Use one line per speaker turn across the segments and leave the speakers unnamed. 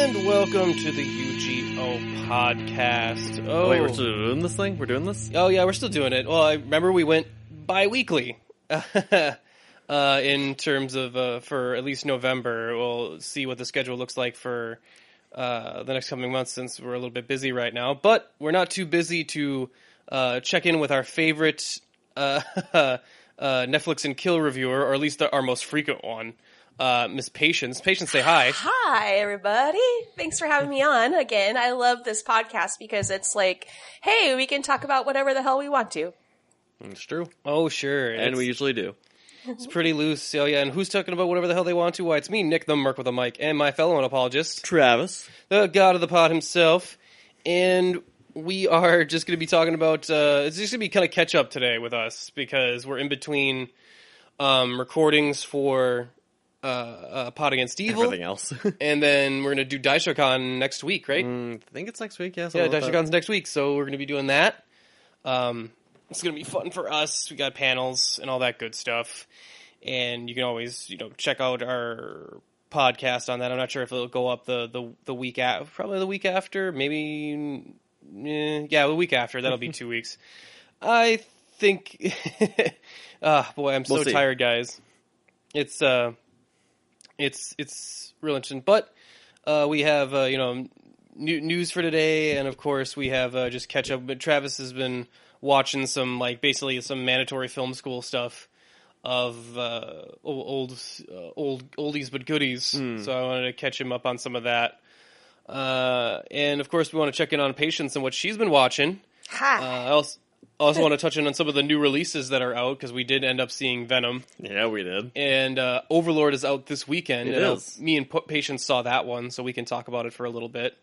And welcome to the UGO podcast.
Oh, wait, we're still doing this thing? We're doing this?
Oh, yeah, we're still doing it. Well, I remember we went bi-weekly in terms of for at least November. We'll see what the schedule looks like for the next coming months since we're a little bit busy right now. But we're not too busy to check in with our favorite Netflix and Kill reviewer, or at least our most frequent one. Miss Patience. Patience, say hi.
Hi, everybody. Thanks for having me on again. I love this podcast because it's like, hey, we can talk about whatever the hell we want to.
It's true.
Oh, sure.
And we usually do.
It's pretty loose. Oh, yeah. And who's talking about whatever the hell they want to? Why, it's me, Nick the Merc with a mic, and my fellow Unapologist,
Travis.
the god of the pod himself. And we are just going to be talking about, it's just going to be kind of catch up today with us because we're in between recordings for Pod Against Evil.
Everything else.
And then we're going to do DaishoCon next week, right?
I think it's next week, yeah.
Yeah, DaishoCon's next week, so we're going to be doing that. It's going to be fun for us. We got panels and all that good stuff. And you can always, check out our podcast on that. I'm not sure if it'll go up the week after, probably the week after, maybe, the week after. That'll be 2 weeks. I think, boy, I'm so tired, guys. It's real interesting. But we have, news for today, and of course we have just catch up. But Travis has been watching some, basically some mandatory film school stuff of oldies but goodies. So I wanted to catch him up on some of that. And of course we want to check in on Patience and what she's been watching. I also want to touch in on some of the new releases that are out, because we did end up seeing Venom.
Yeah, we did.
And Overlord is out this weekend.
It is.
Me and Patience saw that one, so we can talk about it for a little bit.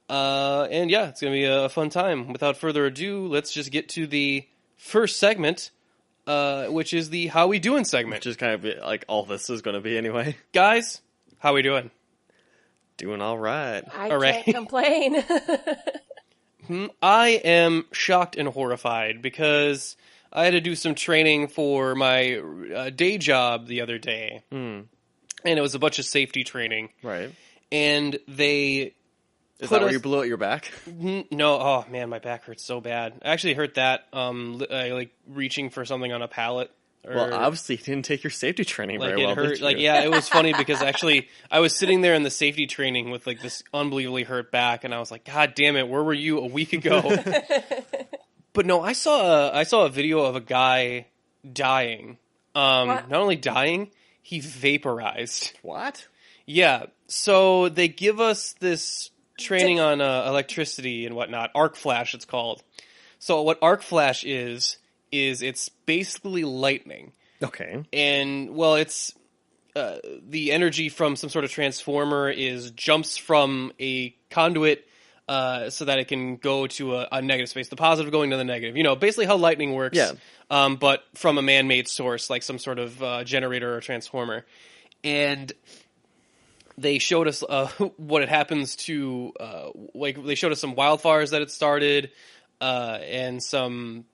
And yeah, it's going to be a fun time. Without further ado, let's just get to the first segment, which is the How We Doing segment.
Which is kind of like all this is going to be anyway.
Guys, how we doing?
Doing all right.
I can't complain.
I am shocked and horrified because I had to do some training for my day job the other day. And it was a bunch of safety training.
Right.
And they...
Is that where you blew out your back?
No. Oh, man, my back hurts so bad. I actually hurt that, reaching for something on a pallet.
Well, obviously you didn't take your safety training very well.
Hurt. It was funny because actually I was sitting there in the safety training with this unbelievably hurt back, and I was like, God damn it, where were you a week ago? But no, I saw a video of a guy dying. Not only dying, he vaporized.
What?
Yeah. So they give us this training on electricity and whatnot. Arc flash, it's called. So what arc flash is it's basically lightning.
Okay.
And, well, it's the energy from some sort of transformer jumps from a conduit so that it can go to a negative space. The positive going to the negative. Basically how lightning works.
Yeah.
But from a man-made source, like some sort of generator or transformer. And they showed us what it happens to, they showed us some wildfires that it started and some...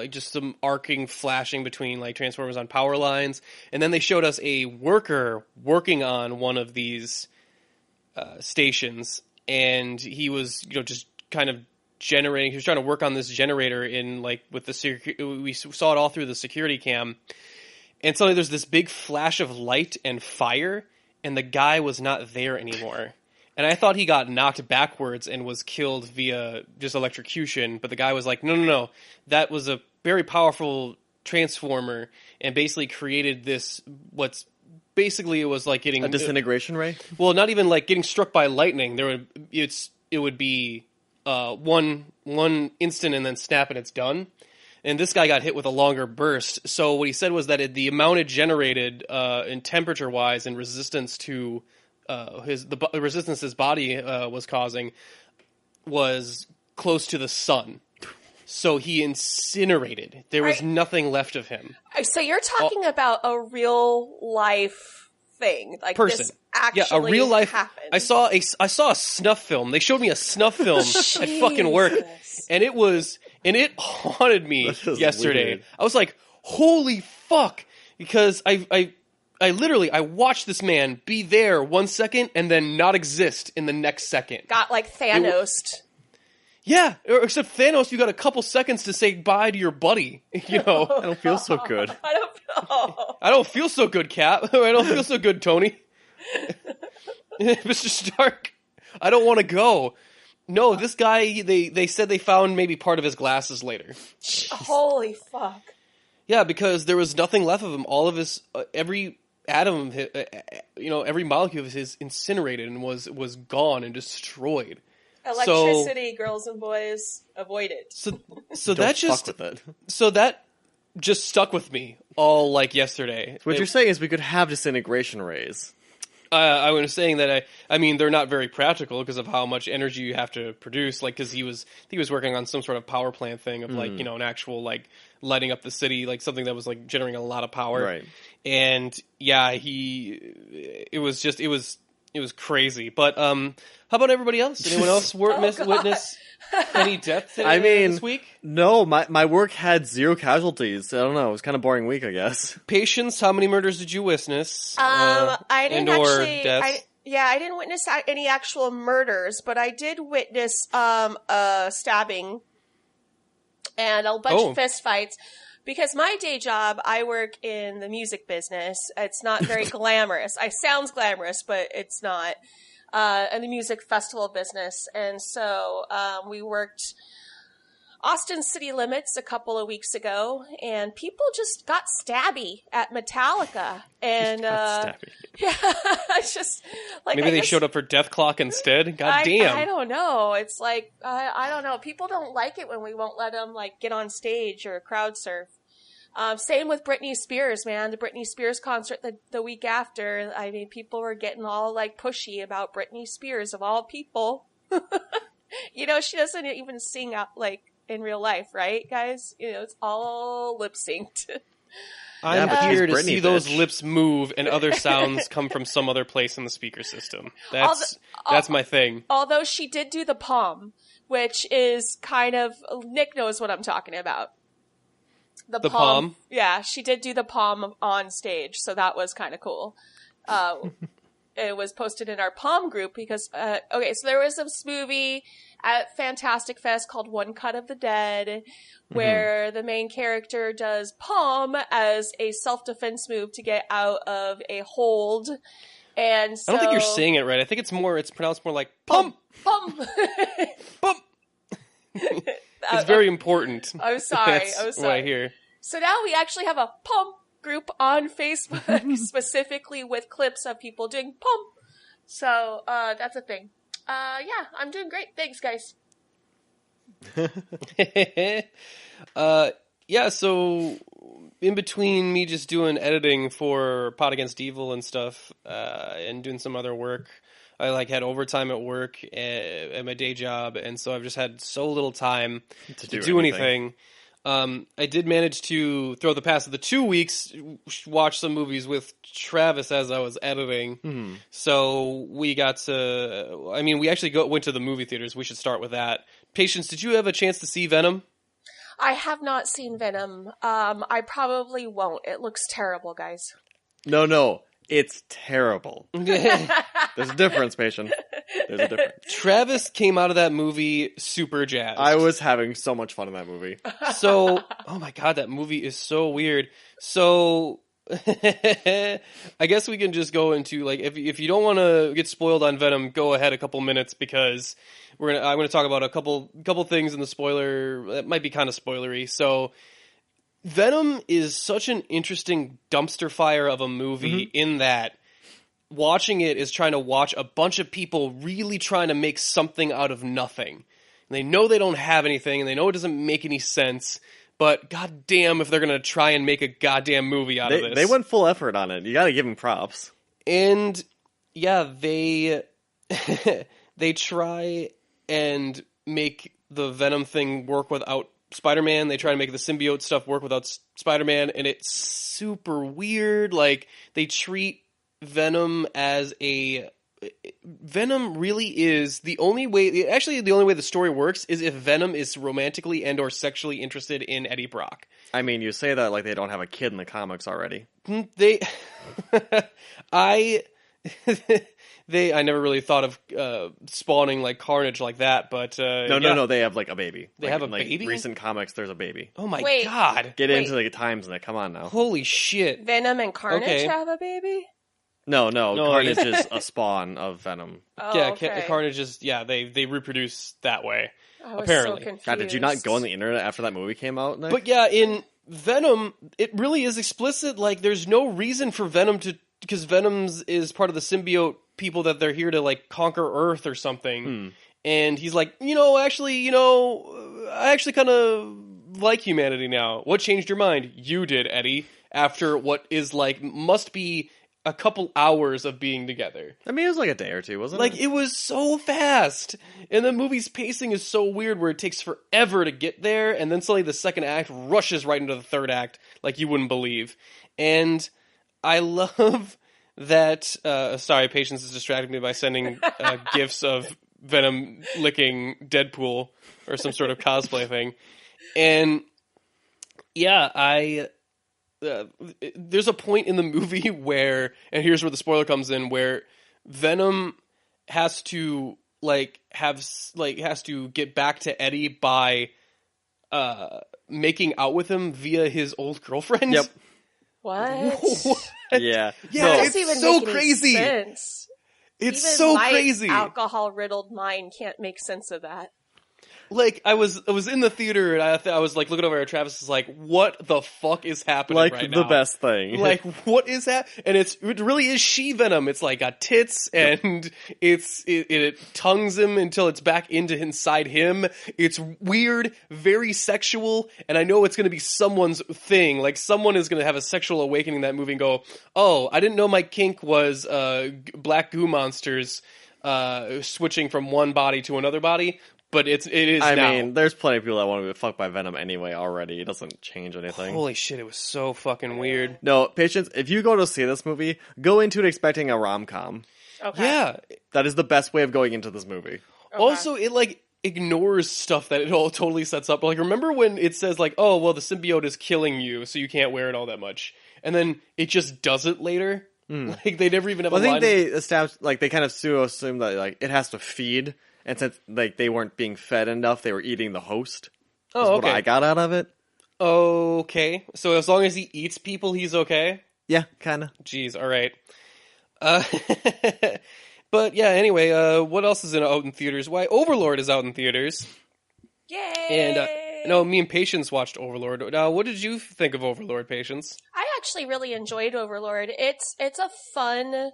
just some arcing, flashing between transformers on power lines. And then they showed us a worker working on one of these stations. And he was, just kind of generating. He was trying to work on this generator with the we saw it all through the security cam. And suddenly there's this big flash of light and fire. And the guy was not there anymore. And I thought he got knocked backwards and was killed via just electrocution. But the guy was like, no. That was a very powerful transformer and basically created this, it was like getting...
A disintegration ray?
Well, not even like getting struck by lightning. It would be one instant and then snap and it's done. And this guy got hit with a longer burst. So what he said was that the amount it generated in temperature-wise and resistance to... the resistance his body was causing was close to the sun. So he incinerated. There was nothing left of him.
So you're talking about a real life thing, like
person.
This actually
a real life
happened.
I saw a snuff film. They showed me a snuff film at fucking work, and it haunted me yesterday.
Weird.
I was like, holy fuck, because I I watched this man be there 1 second and then not exist in the next second.
Got like Thanos.
Yeah, except Thanos, you got a couple seconds to say bye to your buddy. You know,
I don't feel so good.
I don't feel so good, Cap. I don't feel so good, Tony. Mr. Stark, I don't want to go. No, this guy, they said they found maybe part of his glasses later.
Holy fuck.
Yeah, because there was nothing left of him. All of his, every atom of his, every molecule of his incinerated and was gone and destroyed.
Electricity, girls and boys, avoid it.
So that just
fuck with it.
So that just stuck with me all like yesterday.
So what you're saying is we could have disintegration rays.
I was saying that I mean they're not very practical because of how much energy you have to produce. Like because he was working on some sort of power plant thing of like an actual like lighting up the city, like something that was like generating a lot of power.
Right.
And yeah, it was crazy. But how about everybody else? Anyone else witness any deaths this week?
No, my work had 0 casualties. I don't know. It was kind of boring week, I guess.
Patience, how many murders did you witness?
I didn't actually.
Deaths?
I didn't witness any actual murders, but I did witness a stabbing and a bunch of fist fights. Because my day job, I work in the music business. It's not very glamorous. It sounds glamorous, but it's not. In the music festival business. And so we worked Austin City Limits a couple of weeks ago, and people just got stabby at Metallica. And yeah, it's just like
maybe they showed up for Death Clock instead. God damn!
I don't know. It's like I don't know. People don't like it when we won't let them like get on stage or crowd surf. Same with Britney Spears, man. The Britney Spears concert the week after. I mean, people were getting all like pushy about Britney Spears of all people. You know, she doesn't even sing out like in real life, right, guys? You know, it's all lip synced.
I'm here to see those lips move and other sounds come from some other place in the speaker system. That's my thing. Although
she did do the palm, which is kind of Nick knows what I'm talking about. The palm. Yeah, she did do the palm on stage, so that was kind of cool. It was posted in our palm group because, so there was this movie at Fantastic Fest called One Cut of the Dead, where the main character does palm as a self-defense move to get out of a hold. And so,
I don't think you're saying it right. I think it's pronounced more like pump.
Pump.
Pump. It's very important.
I'm sorry.
That's what I hear.
So now we actually have a pump group on Facebook specifically with clips of people doing pump. So that's a thing. Yeah, I'm doing great. Thanks, guys.
Yeah, so in between me just doing editing for Pot Against Evil and stuff, and doing some other work, I like had overtime at work at my day job, and so I've just had so little time to do anything. I did manage to throw the past of the 2 weeks, watch some movies with Travis as I was editing. So we got to, I mean, we actually went to the movie theaters. We should start with that. Patience, did you have a chance to see Venom?
I have not seen Venom. I probably won't. It looks terrible, guys.
No. It's terrible. There's a difference, patient. There's a difference.
Travis came out of that movie super jazzed.
I was having so much fun in that movie.
So, oh my god, that movie is so weird. So, I guess we can just go into, like, if you don't want to get spoiled on Venom, go ahead a couple minutes, because I'm gonna talk about a couple things in the spoiler that might be kind of spoilery. So, Venom is such an interesting dumpster fire of a movie in that watching it is trying to watch a bunch of people really trying to make something out of nothing. And they know they don't have anything, and they know it doesn't make any sense, but goddamn if they're going to try and make a goddamn movie out of this.
They went full effort on it. You got to give them props.
And yeah, they they try and make the Venom thing work without Spider-Man. They try to make the symbiote stuff work without Spider-Man, and it's super weird. Like, they treat Venom as a Venom really is the only way. Actually, the only way the story works is if Venom is romantically and or sexually interested in Eddie Brock.
I mean, you say that like they don't have a kid in the comics already.
They, I never really thought of spawning like Carnage like that, but
no, they have like a baby.
They
like,
have a
in, like,
baby?
Recent comics, there's a baby.
Oh my
Wait.
god!
Get into the times, Nick. Come on now.
Holy shit!
Venom and Carnage
Okay.
have a baby?
No,
No,
Carnage is a spawn of Venom.
Oh,
Yeah,
okay.
Carnage is they reproduce that way.
I was
apparently.
so confused.
God, did you not go on the internet after that movie came out, Nick?
But yeah, in Venom, it really is explicit. Like, there's no reason for Venom to, because Venom's is part of the symbiote people that they're here to like conquer Earth or something. And he's like, I actually kind of like humanity now. What changed your mind? You did, Eddie. After what is like must be a couple hours of being together.
I mean, it was like a day or two, wasn't it?
Like, it was so fast. And the movie's pacing is so weird where it takes forever to get there, and then suddenly the second act rushes right into the third act like you wouldn't believe. And I love that... sorry, Patience is distracting me by sending gifs of Venom licking Deadpool or some sort of cosplay thing. And yeah, there's a point in the movie where, and here's where the spoiler comes in, where Venom has to has to get back to Eddie by making out with him via his old girlfriend.
Yep.
What?
Yeah.
Yeah,
That
it's
doesn't even
so
make any
crazy.
sense.
It's
Even
so
my
crazy.
alcohol-riddled mind can't make sense of that.
Like, I was in the theater and I was like looking over at Travis, is like, what the fuck is happening
Like
right now?
the best thing.
Like, what is that? And it really is she Venom. It's like got tits and it tongues him until it's back inside him. It's weird, very sexual, and I know it's going to be someone's thing. Like, someone is going to have a sexual awakening in that movie and go, oh, I didn't know my kink was black goo monsters switching from one body to another body. But it is
I
now.
mean, there's plenty of people that want to be fucked by Venom anyway already. It doesn't change anything.
Holy shit, it was so fucking weird.
No, Patience, if you go to see this movie, go into it expecting a rom-com.
Okay.
Yeah.
That is the best way of going into this movie.
Okay.
Also, it, like, ignores stuff that it all totally sets up. Like, remember when it says, like, oh, well, the symbiote is killing you, so you can't wear it all that much. And then it just does it later. Like, they never even have a
I think
line.
they established, like, they kind of assume that, like, it has to feed. And since, like, they weren't being fed enough, they were eating the host.
Oh, okay.
What I got out of it.
Okay. So as long as he eats people, he's okay?
Yeah, kind of.
Jeez, alright. But yeah, anyway, what else is out in theaters? Why, Overlord is out in theaters.
Yay!
And, no, me and Patience watched Overlord. What did you think of Overlord, Patience?
I actually really enjoyed Overlord. It's a fun...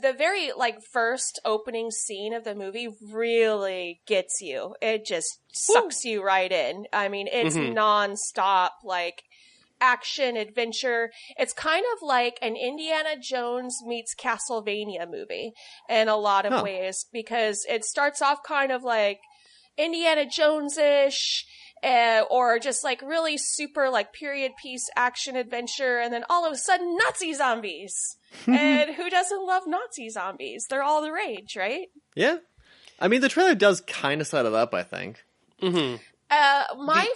the very, first opening scene of the movie really gets you. It just sucks you right in. I mean, it's nonstop, action, adventure. It's kind of like an Indiana Jones meets Castlevania movie in a lot of ways, because it starts off kind of like Indiana Jones-ish, or just really super period piece action adventure, and then all of a sudden Nazi zombies. And who doesn't love Nazi zombies? They're all the rage, right?
Yeah. I mean, the trailer does kind of set it up, I think.
My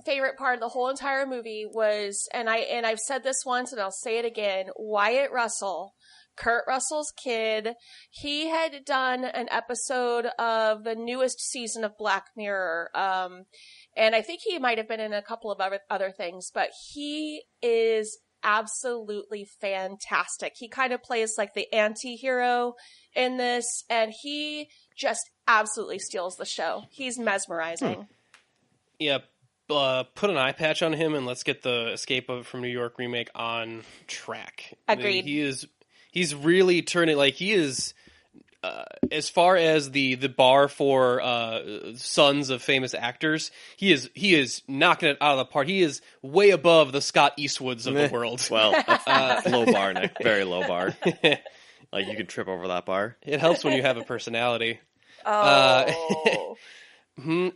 favorite part of the whole entire movie was, and I've said this once and I'll say it again, Wyatt Russell, Kurt Russell's kid. He had done an episode of the newest season of Black Mirror. And I think he might have been in a couple of other things, but he is absolutely fantastic. He kind of plays like the anti-hero in this, and he just absolutely steals the show. He's mesmerizing.
Yeah, put an eye patch on him and let's get the Escape from New York remake on track.
Agreed.
He's really turning, he is, as far as the bar for sons of famous actors, he is knocking it out of the park. He is way above the Scott Eastwoods of the world.
Well, that's low bar, Nick. Very low bar. You can trip over that bar.
It helps when you have a personality.
Oh.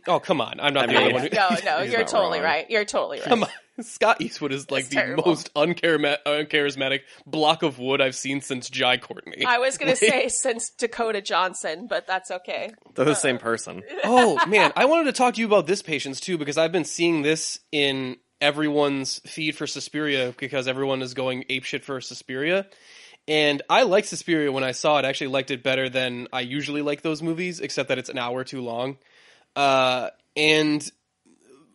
Oh, come on. I'm not the only one who...
No, you're totally right. You're totally right.
Come on. Scott Eastwood is like
It's
the
terrible.
most uncharismatic block of wood I've seen since Jai Courtney.
I was going to say since Dakota Johnson, but that's okay.
They're the same person.
Oh, man. I wanted to talk to you about this Patience, too, because I've been seeing this in everyone's feed for Suspiria because everyone is going apeshit for Suspiria. And I liked Suspiria when I saw it. I actually liked it better than I usually like those movies, except that it's an hour too long. And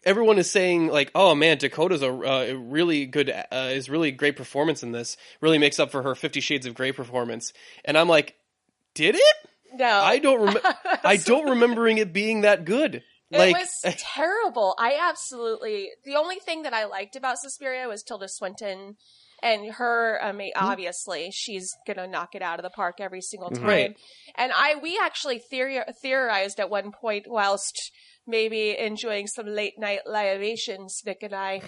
everyone is saying, like, oh, man, Dakota's a really good, is really great performance in this. Really makes up for her 50 Shades of Grey performance. And I'm like, did it?
No.
I don't remembering it being that good.
It was terrible. The only thing that I liked about Suspiria was Tilda Swinton. And her, obviously, she's gonna knock it out of the park every single time.
Right.
And we actually theorized at one point, whilst maybe enjoying some late night libations, Nick and I,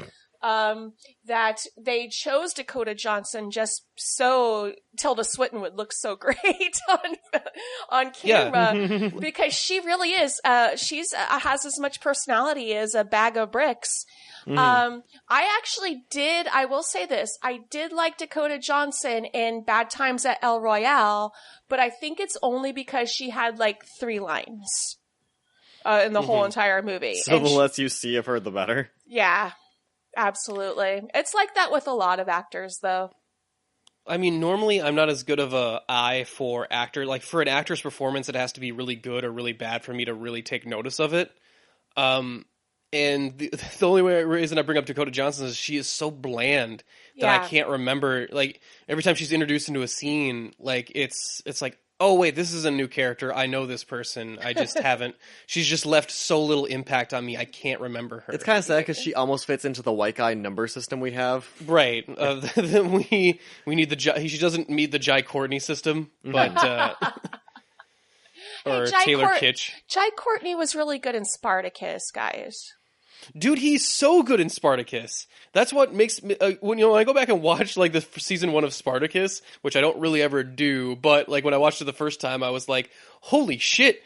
that they chose Dakota Johnson just so Tilda Swinton would look so great on camera, because she really is. She's has as much personality as a bag of bricks. I will say this, I did like Dakota Johnson in Bad Times at El Royale, but I think it's only because she had like 3 lines in the whole entire movie.
So the less you see of her, the better.
Yeah, absolutely. It's like that with a lot of actors, though.
I mean, normally I'm not as good of a eye for actor. Like, for an actor's performance, it has to be really good or really bad for me to really take notice of it. And the only reason I bring up Dakota Johnson is she is so bland that I can't remember. Like, every time she's introduced into a scene, like, it's like, oh, wait, this is a new character. I know this person. I just haven't. She's just left so little impact on me. I can't remember her.
It's kind of sad because she almost fits into the white guy number system we have.
Right. We need she doesn't meet the Jai Courtney system, but or Taylor Kitsch.
Jai Courtney was really good in Spartacus, guys.
Dude, he's so good in Spartacus. That's what makes me when I go back and watch like the season 1 of Spartacus, which I don't really ever do, but like when I watched it the first time, I was like, "Holy shit,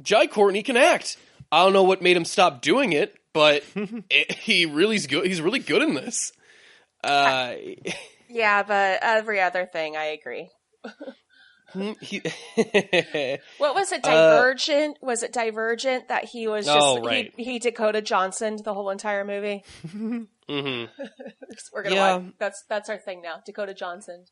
Jai Courtney can act." I don't know what made him stop doing it, but he really's good. He's really good in this.
Yeah, but every other thing, I agree. What was it? Divergent? Was it Divergent that he was just
right.
he Dakota Johnson the whole entire movie? We're gonna that's our thing now. Dakota Johnson.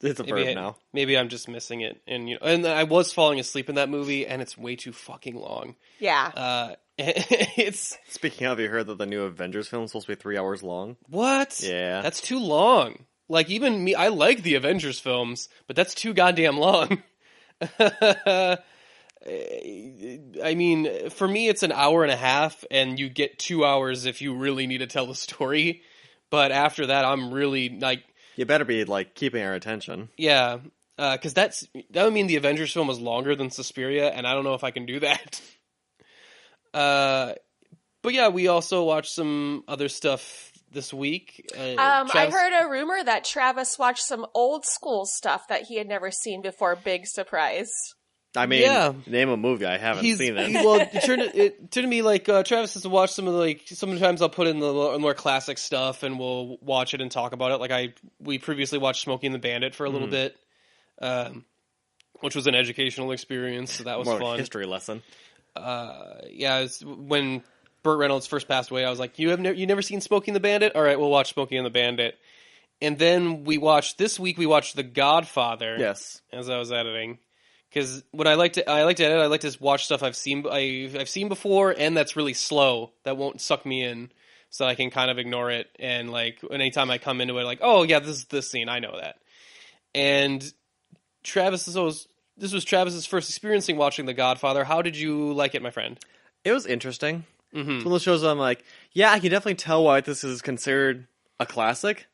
It's a verb now.
Maybe I'm just missing it, and I was falling asleep in that movie, and it's way too fucking long.
Yeah.
It's
Speaking of, you heard that the new Avengers film is supposed to be 3 hours long?
What?
Yeah,
that's too long. Like, even me, I like the Avengers films, but that's too goddamn long. I mean, for me, it's an hour and a half, and you get 2 hours if you really need to tell the story. But after that, I'm really, like...
You better be, like, keeping our attention.
Yeah, because that would mean the Avengers film was longer than Suspiria, and I don't know if I can do that. But yeah, we also watched some other stuff this week.
I heard a rumor that Travis watched some old school stuff that he had never seen before. Big surprise.
I mean, name a movie. I haven't seen it.
Well, it turned to me like Travis has to watch some of the, like, sometimes I'll put in the more classic stuff and we'll watch it and talk about it. Like we previously watched Smokey and the Bandit for a little bit, which was an educational experience. So that was
more
fun.
Like a history lesson.
When Burt Reynolds first passed away, I was like, you never seen Smokey and the Bandit? All right, we'll watch Smokey and the Bandit. And then this week we watched The Godfather.
Yes.
As I was editing. Because when I like to edit, I like to watch stuff I've seen before, and that's really slow. That won't suck me in, so I can kind of ignore it. And like anytime I come into it, like, oh yeah, this is this scene, I know that. And this was Travis's first experiencing watching The Godfather. How did you like it, my friend?
It was interesting. It's one of those shows where I'm like, yeah, I can definitely tell why this is considered a classic.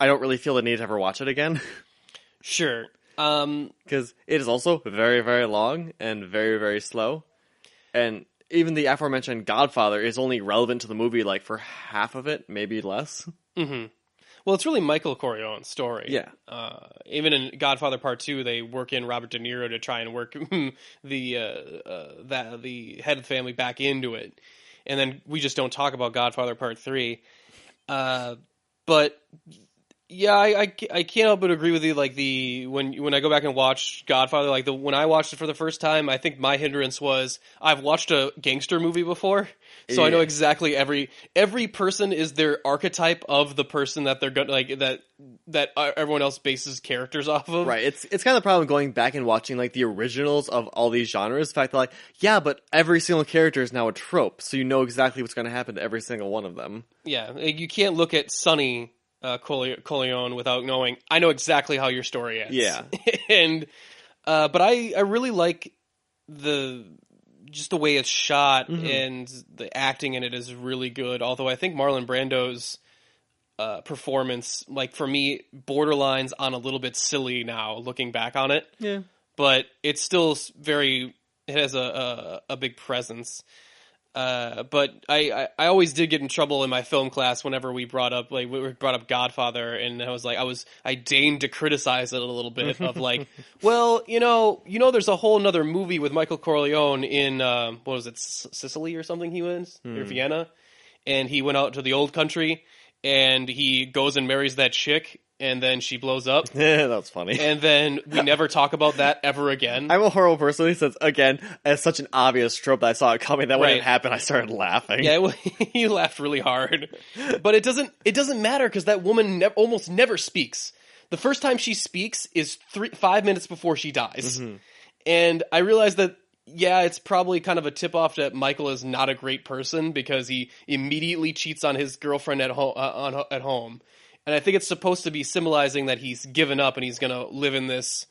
I don't really feel the need to ever watch it again.
Sure.
Because it is also very, very long and very, very slow. And even the aforementioned Godfather is only relevant to the movie like for half of it, maybe less.
Mm-hmm. Well, it's really Michael Corleone's story.
Yeah.
Even in Godfather Part 2, they work in Robert De Niro to try and work the head of the family back into it. And then we just don't talk about Godfather Part 3. But yeah, I can't help but agree with you. Like when I go back and watch Godfather, like when I watched it for the first time, I think my hindrance was I've watched a gangster movie before, so I know exactly every person is their archetype of the person that they're gonna like that everyone else bases characters off of.
Right. It's kind of the problem going back and watching like the originals of all these genres. The fact that like, yeah, but every single character is now a trope, so you know exactly what's going to happen to every single one of them.
Yeah, like, you can't look at Sonny Corleone without knowing. I know exactly how your story ends.
Yeah,
and but I really like just the way it's shot, and the acting in it is really good. Although I think Marlon Brando's performance, like for me, borderlines on a little bit silly now, looking back on it.
Yeah,
but it's still it has a big presence. But I always did get in trouble in my film class whenever we brought up Godfather, and I deigned to criticize it a little bit of like, well, there's a whole nother movie with Michael Corleone in what was it, Sicily or something he was, or Vienna, and he went out to the old country and he goes and marries that chick. And then she blows up.
Yeah, that's funny.
And then we never talk about that ever again.
I'm a horrible person since, again, it's such an obvious trope that I saw it coming that when it happened, I started laughing.
Yeah, you laughed really hard. But it doesn't matter because that woman almost never speaks. The first time she speaks is 5 minutes before she dies. Mm-hmm. And I realized that, yeah, it's probably kind of a tip-off that Michael is not a great person because he immediately cheats on his girlfriend at home. And I think it's supposed to be symbolizing that he's given up and he's going to live in this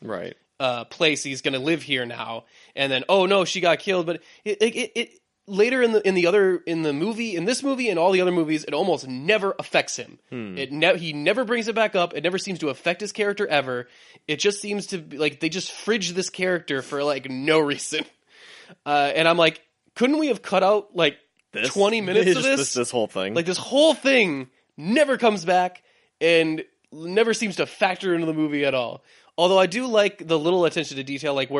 place. He's going to live here now. And then, oh no, she got killed. But it later in the movie, in this movie and all the other movies, it almost never affects him. He never brings it back up. It never seems to affect his character ever. It just seems to be like they just fridge this character for like no reason. And I'm like, couldn't we have cut out like 20 minutes of this?
This whole thing.
Like this whole thing never comes back. And never seems to factor into the movie at all. Although I do like the little attention to detail, like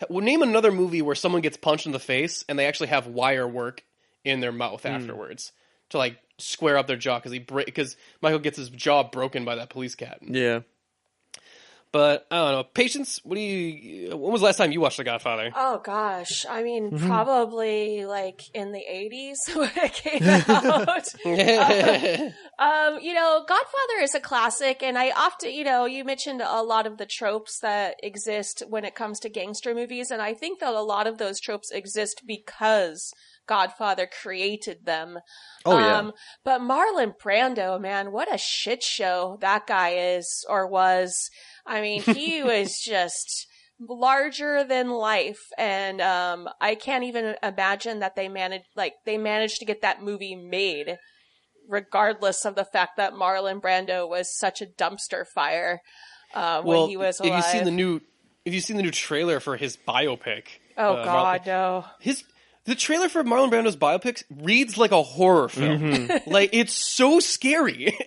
name another movie where someone gets punched in the face and they actually have wire work in their mouth afterwards to like square up their jaw because Michael gets his jaw broken by that police captain.
Yeah.
But I don't know. Patience, when was the last time you watched The Godfather?
Oh gosh. I mean, probably like in the 80s when it came out. Godfather is a classic, and I often, you mentioned a lot of the tropes that exist when it comes to gangster movies, and I think that a lot of those tropes exist because Godfather created them.
Oh, yeah.
But Marlon Brando, man, what a shit show that guy is or was. I mean, he was just larger than life, and I can't even imagine that they managed to get that movie made, regardless of the fact that Marlon Brando was such a dumpster fire when he was alive.
Have you seen the new trailer for his biopic?
Oh God, no.
The trailer for Marlon Brando's biopic reads like a horror film. Mm-hmm. Like, it's so scary.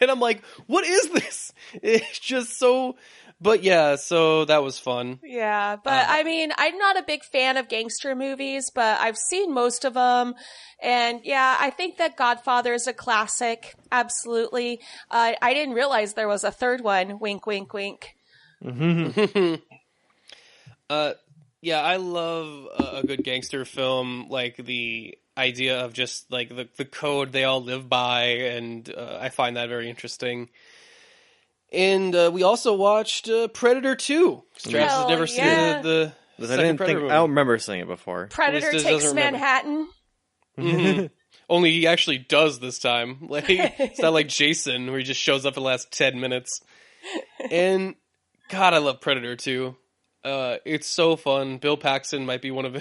And I'm like, what is this? It's just so... But yeah, so that was fun.
Yeah, but I mean, I'm not a big fan of gangster movies, but I've seen most of them. And yeah, I think that Godfather is a classic. Absolutely. I didn't realize there was a third one. Wink, wink, wink.
Mm-hmm.
Yeah, I love a good gangster film, like the idea of just like the code they all live by, and I find that very interesting. And we also watched Predator 2. Stratus has never seen the second Predator movie.
I don't remember seeing it before.
Predator takes Manhattan.
Mm-hmm. Only he actually does this time. Like, it's not like Jason, where he just shows up in the last 10 minutes. And God, I love Predator 2. It's so fun. Bill Paxton might be one of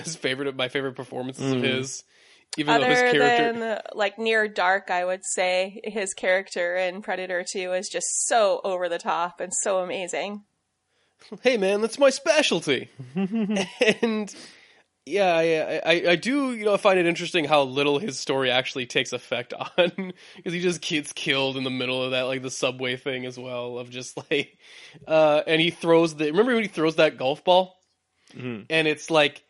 my favorite performances of his. Even though his character,
than like Near Dark, I would say his character in Predator 2 is just so over the top and so amazing.
Hey man, that's my specialty. And yeah, I do, I find it interesting how little his story actually takes effect on, because he just gets killed in the middle of that, like the subway thing as well, of just like, and he throws remember when he throws that golf ball? Mm-hmm. And it's like,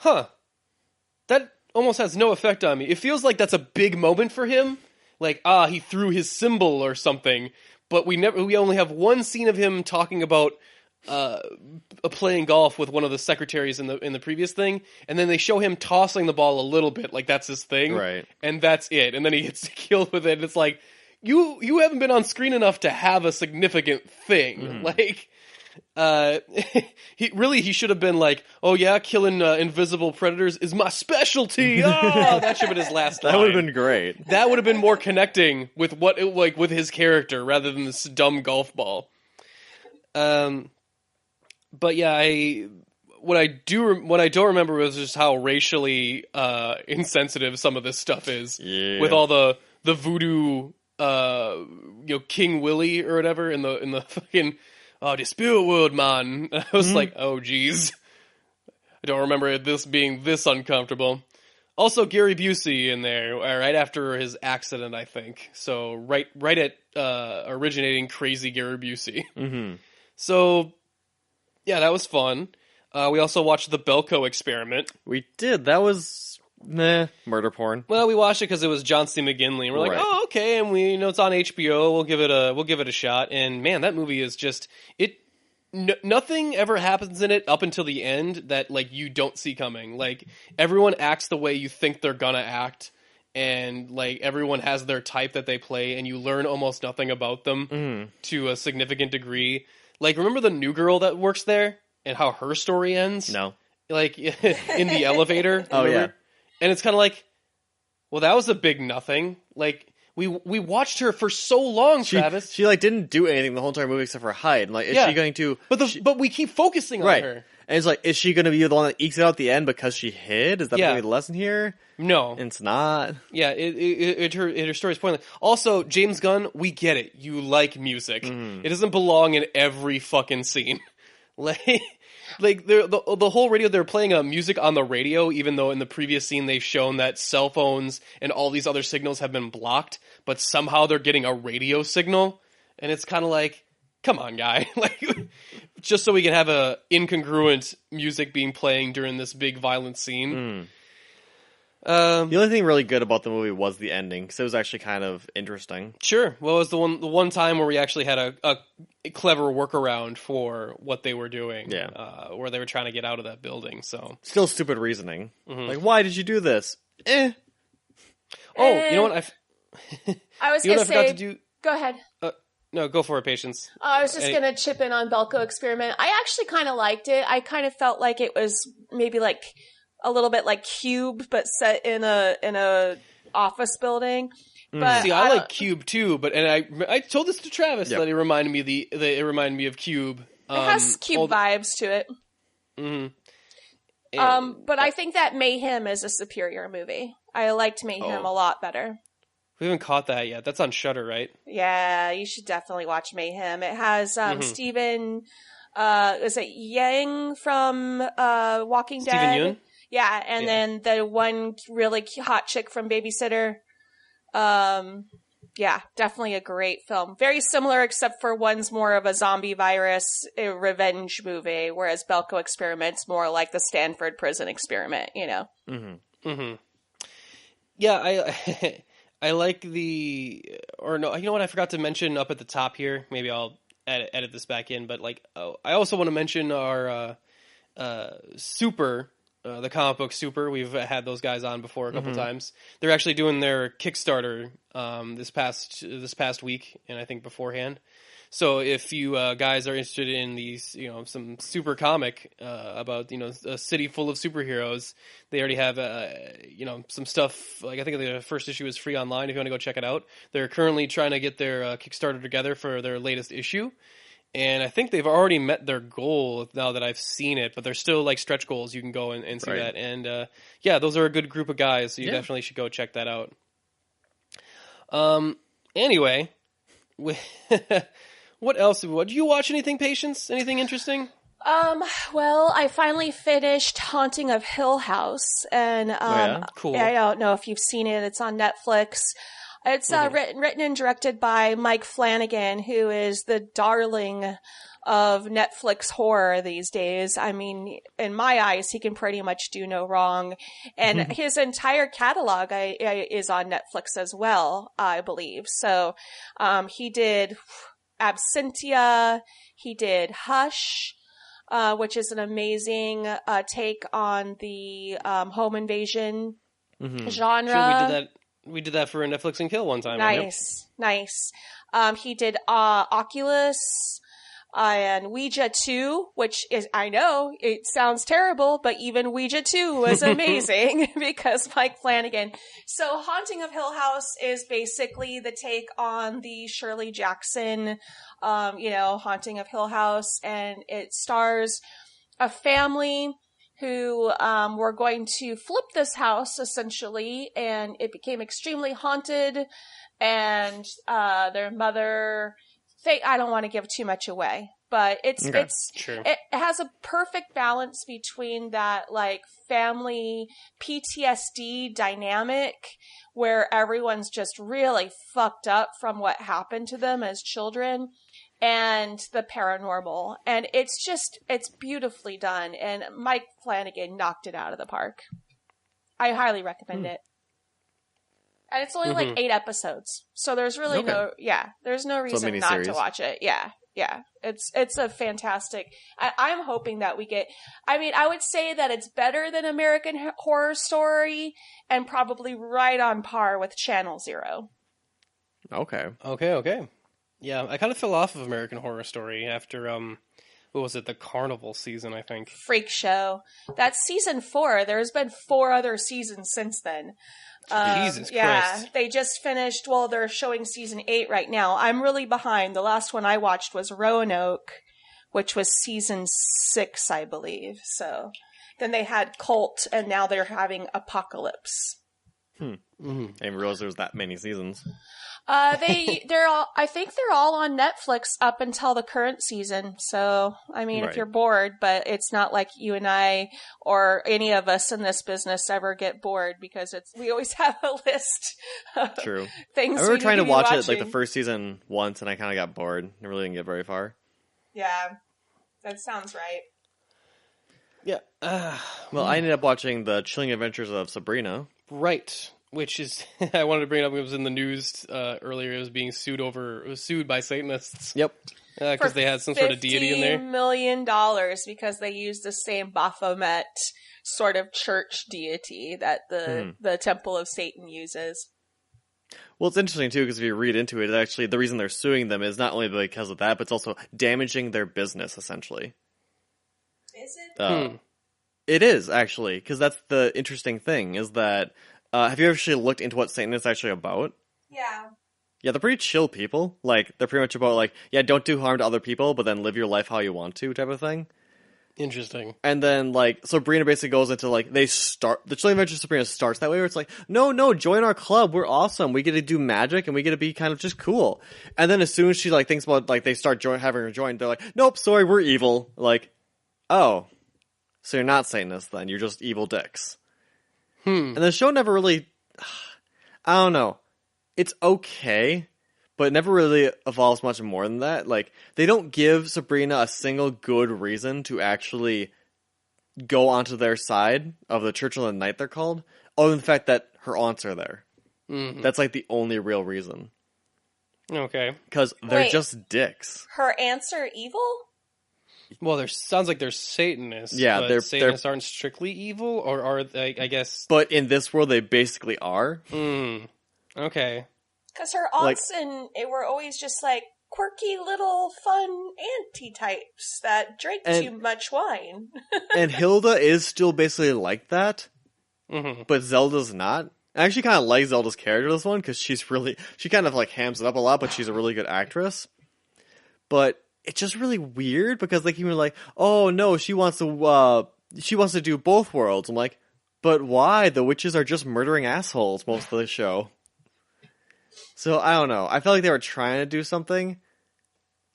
that almost has no effect on me. It feels like that's a big moment for him. like, he threw his symbol or something. But we only have one scene of him talking about playing golf with one of the secretaries in the previous thing, and then they show him tossing the ball a little bit, like that's his thing,
right? And
that's it. And then he gets killed with it. And it's like you haven't been on screen enough to have a significant thing. Like, he should have been like, oh yeah, killing invisible predators is my specialty. Oh, that should have been his last line.
That would have been great.
That would have been more connecting with with his character rather than this dumb golf ball. But yeah, what I don't remember was just how racially insensitive some of this stuff is.
Yeah.
With all the voodoo, King Willie or whatever in the fucking the spirit world, man. I was like, oh geez, I don't remember this being this uncomfortable. Also, Gary Busey in there right after his accident, I think. So right at originating crazy Gary Busey.
Mm-hmm.
So. Yeah, that was fun. We also watched the Belko Experiment.
We did. That was murder porn.
Well, we watched it because it was John C. McGinley, and we're like, oh, okay. And we it's on HBO. We'll give it a shot. And man, that movie is just nothing ever happens in it up until the end that like you don't see coming. Like everyone acts the way you think they're gonna act, and like everyone has their type that they play, and you learn almost nothing about them to a significant degree. Like, remember the new girl that works there and how her story ends?
No.
Like, in the elevator?
Oh, yeah.
And it's kind of like, well, that was a big nothing. Like, we watched her for so long, Travis.
She like, didn't do anything the whole entire movie except for hide. Like, is she going to...
But we keep focusing on her.
And it's like, is she going to be the one that ekes it out at the end because she hid? Is that going to be the lesson here?
No.
It's not.
Yeah, her story's pointless. Also, James Gunn, we get it. You like music. It doesn't belong in every fucking scene. Like the whole radio, they're playing music on the radio, even though in the previous scene they've shown that cell phones and all these other signals have been blocked, but somehow they're getting a radio signal. And it's kind of like, come on, guy. Like, just so we can have a incongruent music being playing during this big violent scene.
The only thing really good about the movie was the ending, because it was actually kind of interesting.
Sure. Well, it was the one time where we actually had a clever workaround for what they were doing.
Yeah.
Where they were trying to get out of that building. So
still stupid reasoning. Like, why did you do this?
Oh, you know what?
I was going to say. Go ahead.
No, go for it, Patience.
I was just going to chip in on Belko Experiment. I actually kind of liked it. I kind of felt like it was maybe like a little bit like Cube, but set in a office building. But
see, I like Cube too, and I told this to Travis that it reminded me of Cube.
It has Cube vibes to it. But I think that Mayhem is a superior movie. I liked Mayhem a lot better.
We haven't caught that yet. That's on Shudder, right?
Yeah, you should definitely watch Mayhem. It has Stephen, is it Yang from Walking Dead?
Stephen Yeun?
Yeah, and then the one really hot chick from Babysitter. Yeah, definitely a great film. Very similar, except for one's more of a zombie virus revenge movie, whereas Belko Experiment's more like the Stanford prison experiment, you know?
Yeah, I like you know what I forgot to mention up at the top here? Maybe I'll edit this back in, but I also want to mention our Super, the comic book Super. We've had those guys on before a couple times. They're actually doing their Kickstarter this past week, and I think beforehand. So if you guys are interested in these, some super comic about a city full of superheroes, they already have some stuff. Like I think the first issue is free online if you want to go check it out. They're currently trying to get their Kickstarter together for their latest issue, and I think they've already met their goal now that I've seen it. But there's still like stretch goals. You can go and see that, and those are a good group of guys. So you definitely should go check that out. Anyway. What else? Did you watch anything, Patience? Anything interesting?
Well, I finally finished Haunting of Hill House, and
cool.
I don't know if you've seen it. It's on Netflix. It's written and directed by Mike Flanagan, who is the darling of Netflix horror these days. I mean, in my eyes, he can pretty much do no wrong. And his entire catalog is on Netflix as well, I believe. So he did Absentia, he did Hush, which is an amazing take on the home invasion genre.
Sure, we did that for a Netflix and Kill one time.
Nice. He did Oculus and Ouija 2, which is, I know, it sounds terrible, but even Ouija 2 was amazing because Mike Flanagan. So Haunting of Hill House is basically the take on the Shirley Jackson, Haunting of Hill House, and it stars a family who were going to flip this house, essentially, and it became extremely haunted, and their mother... I don't want to give too much away, but it has a perfect balance between that, like, family PTSD dynamic where everyone's just really fucked up from what happened to them as children, and the paranormal. And it's beautifully done. And Mike Flanagan knocked it out of the park. I highly recommend it. And it's only like 8 episodes. So there's really there's no reason not to watch it. Yeah. It's a fantastic, I'm hoping that we get, I would say that it's better than American Horror Story and probably right on par with Channel Zero.
Okay.
Yeah, I kind of fell off of American Horror Story after, what was it, the Carnival season, I think.
Freak Show. That's season 4. There's been 4 other seasons since then.
Jesus Christ.
They just finished, they're showing season 8 right now. I'm really behind. The last one I watched was Roanoke, which was season 6, I believe. So then they had Cult, and now they're having Apocalypse.
I didn't realize there was that many seasons.
I think they're all on Netflix up until the current season. So, if you're bored, but it's not like you and I or any of us in this business ever get bored because we always have a list of things.
I remember trying to watch it like the first season once and I kind of got bored. I really didn't get very far.
Yeah, that sounds right.
Yeah.
Well, I ended up watching The Chilling Adventures of Sabrina.
Right. Which is, I wanted to bring it up. It was in the news earlier. It was being sued by Satanists.
Yep.
Because they had some sort of deity in there.
$50 million because they used the same Baphomet sort of church deity that the Temple of Satan uses.
Well, it's interesting, too, because if you read into it, actually, the reason they're suing them is not only because of that, but it's also damaging their business, essentially.
Is it?
It is, actually, because that's the interesting thing, is that... have you actually looked into what Satan is actually about?
Yeah.
Yeah, they're pretty chill people. Like, they're pretty much about, like, don't do harm to other people, but then live your life how you want to, type of thing.
Interesting.
And then, like, Sabrina basically goes into, like, the Chilling Adventures of Sabrina starts that way, where it's like, no, join our club, we're awesome, we get to do magic, and we get to be kind of just cool. And then as soon as she, like, thinks about, like, they start having her join, they're like, nope, sorry, we're evil. Like, oh, so you're not Satanists then, you're just evil dicks. And the show never really, I don't know, it's okay, but it never really evolves much more than that. Like, they don't give Sabrina a single good reason to actually go onto their side of the Church of the Night, they're called, other than the fact that her aunts are there. That's, like, the only real reason.
Okay.
Because they're just dicks.
Her aunts are evil?
Well, sounds like they're Satanists.
Yeah,
but Satanists aren't strictly evil, or are they? I guess.
But in this world, they basically are.
Okay.
Because her aunts were always just like quirky little fun auntie types that drank too much wine.
And Hilda is still basically like that, but Zelda's not. I actually kind of like Zelda's character this one because she kind of like hams it up a lot, but she's a really good actress. But it's just really weird because like even like, oh no, she wants to do both worlds. I'm like, but why? The witches are just murdering assholes most of the show. So I don't know. I felt like they were trying to do something,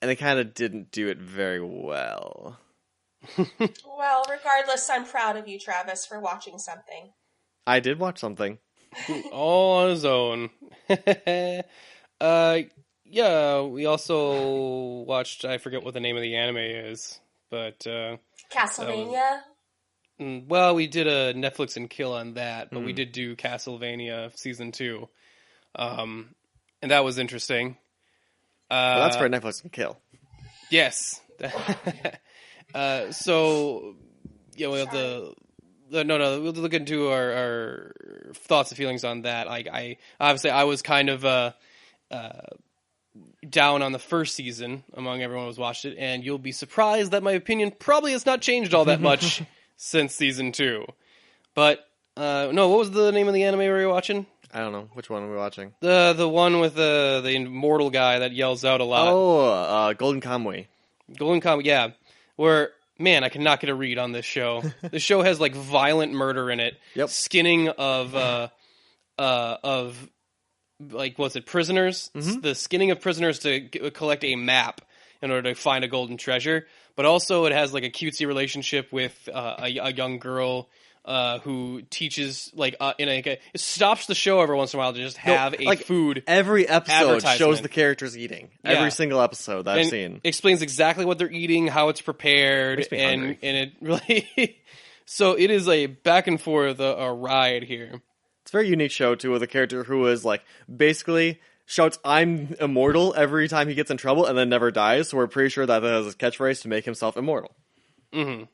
and they kind of didn't do it very well.
Well, regardless, I'm proud of you, Travis, for watching something.
I did watch something.
All on his own. Yeah, we also watched, I forget what the name of the anime is, but,
Castlevania?
well, we did a Netflix and kill on that, but we did do Castlevania Season 2. And that was interesting.
Well, that's for Netflix and kill.
Yes. So, yeah, we'll have to... No, we'll look into our thoughts and feelings on that. I obviously I was kind of down on the first season among everyone who's watched it, and you'll be surprised that my opinion probably has not changed all that much since season 2. But no, what was the name of the anime we were watching?
I don't know. Which one are we watching?
The one with the immortal guy that yells out a lot.
Oh, Golden Kamuy.
Golden Kamuy, yeah. Where, man, I cannot get a read on this show. The show has like violent murder in it.
Yep.
Skinning of like, what's it, prisoners?
Mm-hmm.
The skinning of prisoners to collect a map in order to find a golden treasure. But also it has like a cutesy relationship with a young girl who teaches, like, it stops the show every once in a while to just have food.
Every episode shows the characters eating.
Yeah.
Every single episode that I've seen
Explains exactly what they're eating, how it's prepared, and it really... So it is a back and forth a ride here.
It's a very unique show, too, with a character who is, like, basically shouts, "I'm immortal," every time he gets in trouble and then never dies, so we're pretty sure that is his catchphrase to make himself immortal.
Mm-hmm.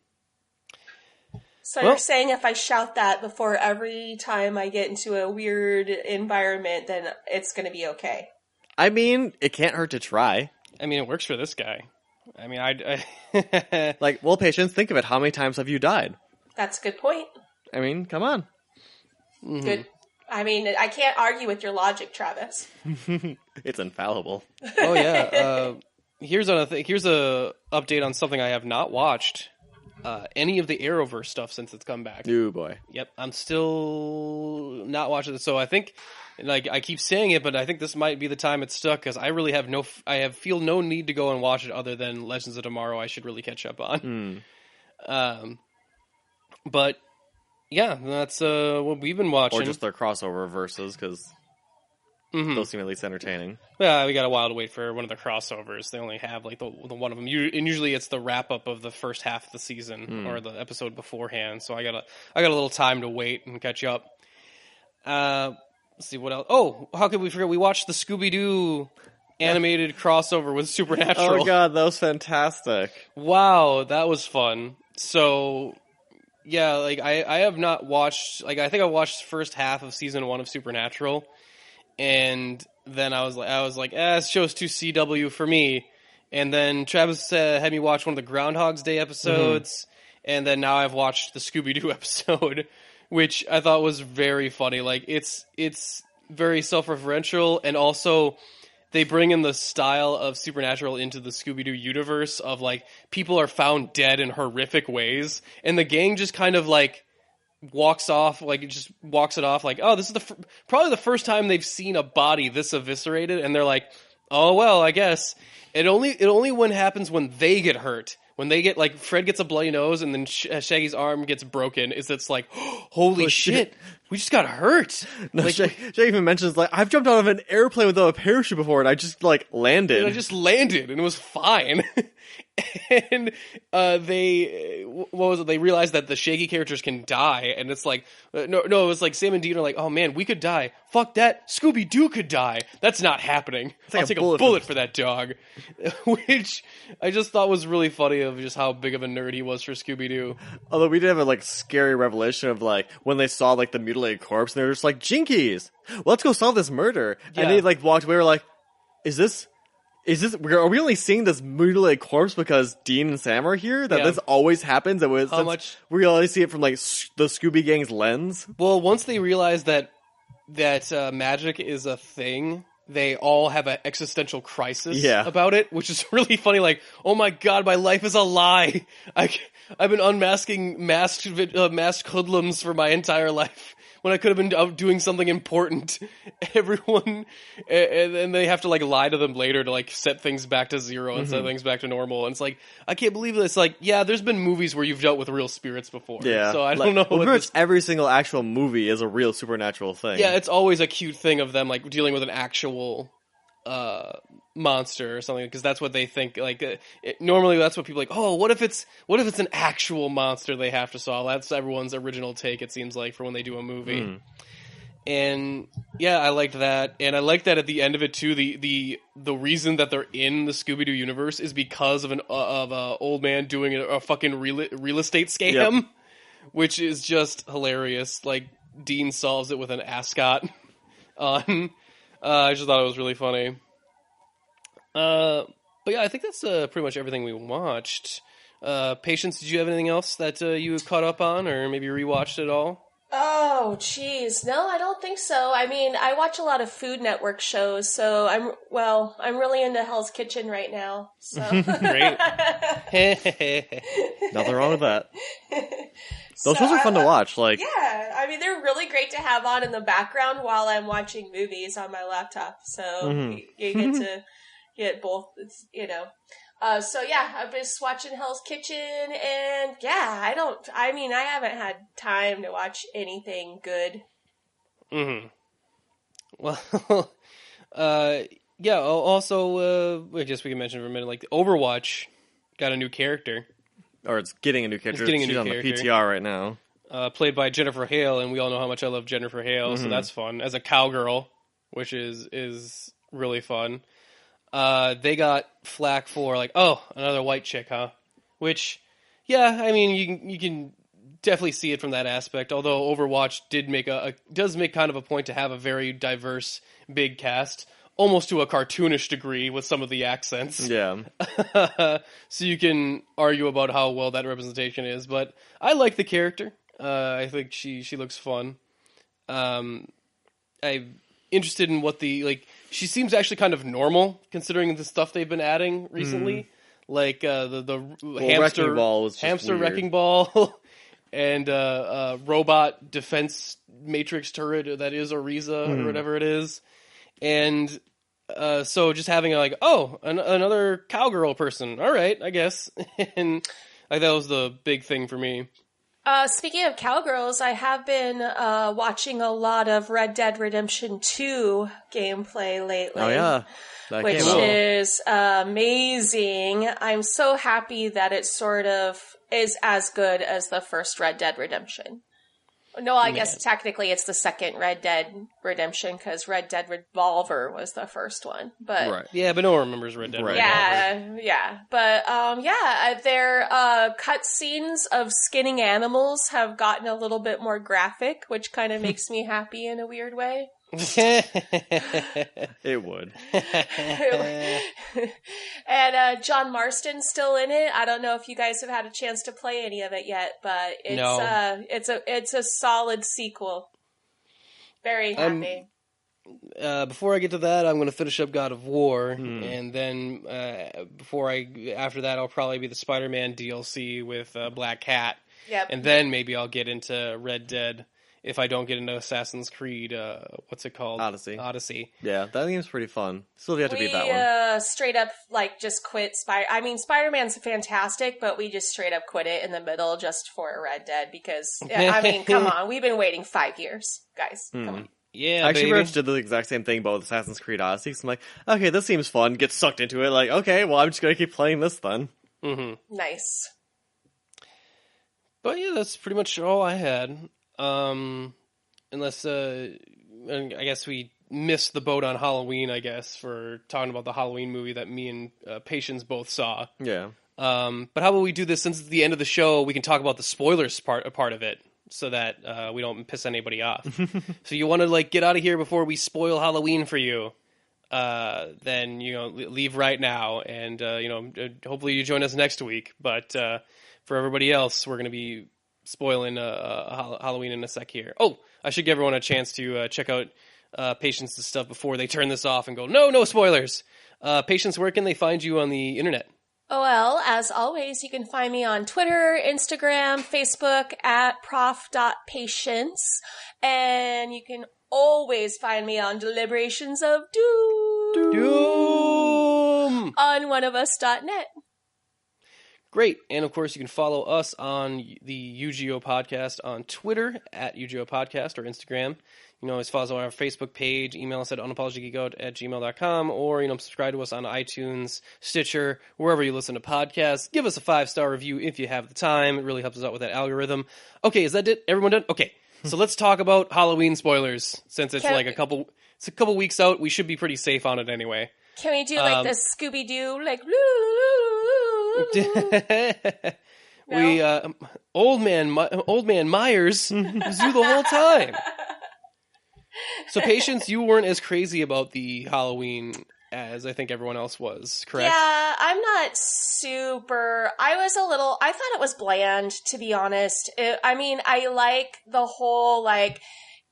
So you're saying if I shout that before every time I get into a weird environment, then it's going to be okay?
I mean, it can't hurt to try.
I mean, it works for this guy. I mean, I
Like, well, Patience, think of it. How many times have you died?
That's a good point.
I mean, come on.
Mm-hmm.
Good. I mean, I can't argue with your logic, Travis.
It's infallible.
Oh, yeah. Here's a update on something I have not watched. Any of the Arrowverse stuff since it's come back.
Ooh, boy.
Yep, I'm still not watching it. So I think, like, I keep saying it, but I think this might be the time it's stuck, because I really have feel no need to go and watch it other than Legends of Tomorrow I should really catch up on. But, yeah, that's what we've been watching.
Or just their crossover verses, because those seem at least entertaining.
Yeah, we got a while to wait for one of the crossovers. They only have like the one of them, and usually it's the wrap up of the first half of the season or the episode beforehand. So I got a little time to wait and catch up. Let's see what else. Oh, how could we forget? We watched the Scooby-Doo animated crossover with Supernatural.
Oh god, that was fantastic.
Wow, that was fun. So yeah, like I have not watched. Like I think I watched the first half of season 1 of Supernatural. And then I was like, this show's too CW for me. And then Travis had me watch one of the Groundhog's Day episodes, and then now I've watched the Scooby-Doo episode, which I thought was very funny. Like, it's very self-referential, and also they bring in the style of Supernatural into the Scooby-Doo universe of, like, people are found dead in horrific ways, and the gang just kind of, like, walks it off like, oh, this is probably the first time they've seen a body this eviscerated, and they're like, oh well, I guess it only happens when they get hurt, when they get, like, Fred gets a bloody nose and then Shaggy's arm gets broken. It's like, holy shit, we just got hurt.
No,
like,
Shaggy even mentions, like, I've jumped out of an airplane without a parachute before, and I just, like, landed.
And I just landed, and it was fine. And they realized that the Shaggy characters can die, and it's like, no, it was like Sam and Dean are like, oh man, we could die. Fuck that, Scooby-Doo could die. That's not happening. I'll take a bullet for that dog. Which I just thought was really funny of just how big of a nerd he was for Scooby-Doo.
Although we did have a, like, scary revelation of, like, when they saw, like, the mutilated corpse, and they were just like, Jinkies, let's go solve this murder. Yeah. And they, like, walked away, were like, are we only seeing this mutilated corpse because Dean and Sam are here? That this always happens? We only see it from, like, the Scooby Gang's lens?
Well, once they realize that magic is a thing, they all have an existential crisis about it, which is really funny. Like, oh my god, my life is a lie. I've been unmasking masked hoodlums for my entire life. when I could have been out doing something important. Everyone, and they have to like lie to them later to like set things back to zero and set things back to normal. And it's like, I can't believe this. Like, yeah, there's been movies where you've dealt with real spirits before.
Yeah.
So I don't know.
Well, pretty much every single actual movie is a real supernatural thing.
Yeah, it's always a cute thing of them like dealing with an actual monster or something, because that's what they think. Like normally, that's what people are like. Oh, what if it's an actual monster they have to solve? That's everyone's original take. It seems like for when they do a movie. And yeah, I liked that, and I liked that at the end of it too. The reason that they're in the Scooby-Doo universe is because of an old man doing a fucking real estate scam, which is just hilarious. Like Dean solves it with an ascot on. I just thought it was really funny. But yeah, I think that's pretty much everything we watched. Patience, did you have anything else that you caught up on, or maybe rewatched at all?
Oh, jeez. No, I don't think so. I mean, I watch a lot of Food Network shows, so I'm really into Hell's Kitchen right now. So.
Great.
Nothing wrong with that. Those shows are fun to watch. Like,
yeah, I mean, they're really great to have on in the background while I'm watching movies on my laptop. So you get to get both, you know. So yeah, I've been watching Hell's Kitchen, and yeah, I haven't had time to watch anything good.
Well, yeah, also, I guess we can mention for a minute, like, Overwatch got a new character.
Or it's getting a new character.
It's getting a
She's
new
on
character.
the PTR right now.
Played by Jennifer Hale, and we all know how much I love Jennifer Hale, so that's fun. As a cowgirl, which is really fun. They got flack for like, oh, another white chick, huh? Which, yeah, I mean, you can definitely see it from that aspect. Although Overwatch does make kind of a point to have a very diverse big cast, almost to a cartoonish degree with some of the accents.
Yeah.
So you can argue about how well that representation is, but I like the character. I think she looks fun. I'm interested in what she seems actually kind of normal considering the stuff they've been adding recently, like the
Wrecking Ball was just weird.
Wrecking Ball, and robot defense matrix turret that is Oriza or whatever it is, and so just having another cowgirl person. All right, I guess, and that was the big thing for me.
Speaking of cowgirls, I have been watching a lot of Red Dead Redemption 2 gameplay lately.
Oh, yeah.
Which is amazing. I'm so happy that it sort of is as good as the first Red Dead Redemption. No, I guess technically it's the second Red Dead Redemption because Red Dead Revolver was the first one. But
right. Yeah, but no one remembers Red Dead Revolver.
Yeah. But their cutscenes of skinning animals have gotten a little bit more graphic, which kind of makes me happy in a weird way.
It would.
And John Marston's still in it. I don't know if you guys have had a chance to play any of it yet, but it's a solid sequel. Very happy.
Before I get to that, I'm going to finish up God of War, and then after that, I'll probably be the Spider-Man DLC with Black Cat.
Yep.
And then maybe I'll get into Red Dead. If I don't get into Assassin's Creed, what's it called? Odyssey.
Yeah, that game's pretty fun. Still have to beat that one.
Straight up, just quit Spider-Man's fantastic, but we just straight up quit it in the middle just for Red Dead because, come on, we've been waiting 5 years, guys. Come on.
Yeah,
I actually pretty much did the exact same thing about Assassin's Creed Odyssey. So I'm like, okay, this seems fun. Get sucked into it. Like, okay, well, I'm just going to keep playing this then.
Mm-hmm.
Nice.
But yeah, that's pretty much all I had. Unless, I guess we missed the boat on Halloween, I guess, for talking about the Halloween movie that me and Patience both saw.
Yeah.
But how about we do this, since it's the end of the show, we can talk about the spoilers part of it, so that we don't piss anybody off. So you want to get out of here before we spoil Halloween for you, then, leave right now, and, hopefully you join us next week. But for everybody else, we're going to be spoiling Halloween in a sec here. Oh, I should give everyone a chance to check out Patience and stuff before they turn this off and go, no spoilers. Patience, where can they find you on the internet?
Oh, well, as always, you can find me on Twitter, Instagram, Facebook at prof.patience. And you can always find me on Deliberations of Doom on oneofus.net.
Great. And of course, you can follow us on the UGO Podcast on Twitter at UGO Podcast or Instagram. You can always follow us on our Facebook page, email us at unapologeticgeekgoat@gmail.com, or, subscribe to us on iTunes, Stitcher, wherever you listen to podcasts. Give us a 5-star review if you have the time. It really helps us out with that algorithm. Okay, is that it? Everyone done? Okay. So let's talk about Halloween spoilers. Since it's a couple weeks out, we should be pretty safe on it anyway.
Can we do like the Scooby-Doo, like... No?
We old man Myers was you the whole time. So, Patience, you weren't as crazy about the Halloween as I think everyone else was, correct?
Yeah, I'm not super. I thought it was bland, to be honest. I like the whole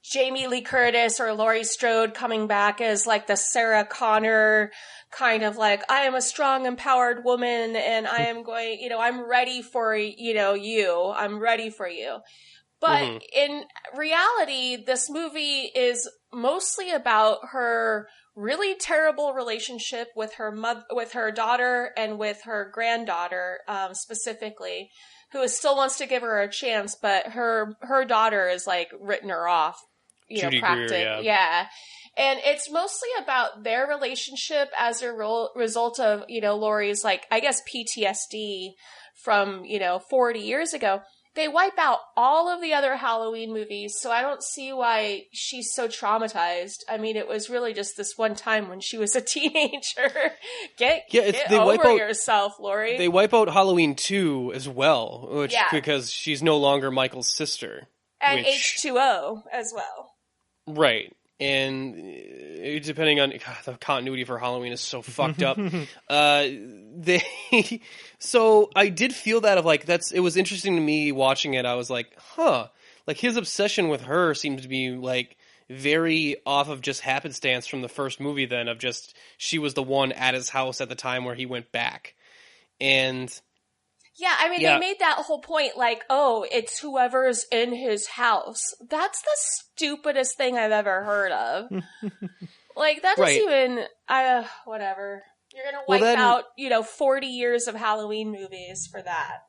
Jamie Lee Curtis or Laurie Strode coming back as the Sarah Connor kind of I am a strong, empowered woman and I am going, I'm ready for, you. I'm ready for you. But in reality, this movie is mostly about her really terrible relationship with her daughter and with her granddaughter, specifically, who still wants to give her a chance, but her daughter is written her off.
Judy Greer,
yeah. And it's mostly about their relationship as a result of, Laurie's, I guess, PTSD from, 40 years ago. They wipe out all of the other Halloween movies, so I don't see why she's so traumatized. I mean, it was really just this one time when she was a teenager. Get over yourself, Laurie.
They wipe out Halloween 2 as well, because she's no longer Michael's sister.
And H2O as well. Right.
And depending on the continuity for Halloween is so fucked up. So I did feel that it was interesting to me watching it. I was like, huh, his obsession with her seemed to be very off of just happenstance from the first movie. Then of just she was the one at his house at the time where he went back, and.
Yeah, I mean, they made that whole point, it's whoever's in his house. That's the stupidest thing I've ever heard of. That doesn't even, whatever. You're gonna wipe out, 40 years of Halloween movies for that.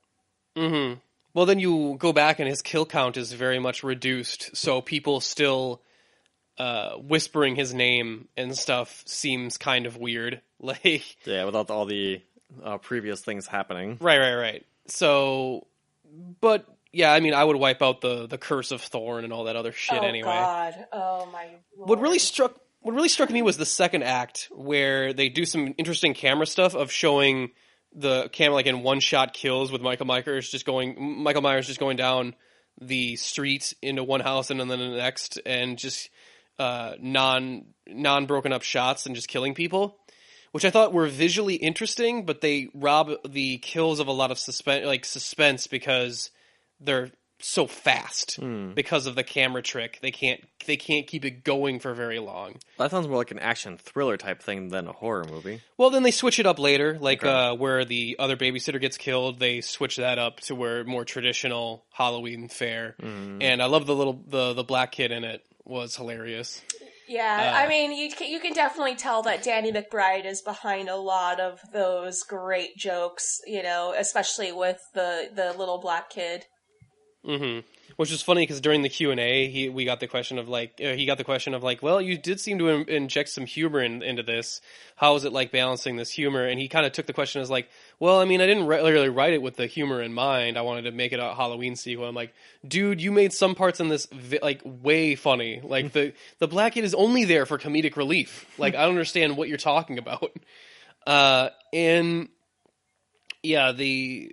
Mm-hmm. Well, then you go back and his kill count is very much reduced, so people still whispering his name and stuff seems kind of weird.
Yeah, without all the... previous things happening.
Right. So, but yeah, I mean, I would wipe out the Curse of Thorn and all that other shit anyway.
Oh God! Oh my Lord.
What really struck me was the second act, where they do some interesting camera stuff of showing the camera in one-shot kills with Michael Myers just going down the street into one house and then the next, and just non-broken up shots and just killing people. Which I thought were visually interesting, but they rob the kills of a lot of suspense because they're so fast because of the camera trick. They can't keep it going for very long.
That sounds more like an action thriller type thing than a horror movie.
Well, then they switch it up later, where the other babysitter gets killed. They switch that up to where more traditional Halloween fare. And I love the black kid in it was hilarious.
Yeah, I mean, you can definitely tell that Danny McBride is behind a lot of those great jokes, especially with the little black kid.
Mm-hmm. Which is funny because during the Q&A, we got the question of well, you did seem to inject some humor into this. How is it balancing this humor? And he kind of took the question as well, I mean, I didn't really write it with the humor in mind. I wanted to make it a Halloween sequel. I'm like, dude, you made some parts in this way funny. The black kid is only there for comedic relief. I don't understand what you're talking about. And yeah, the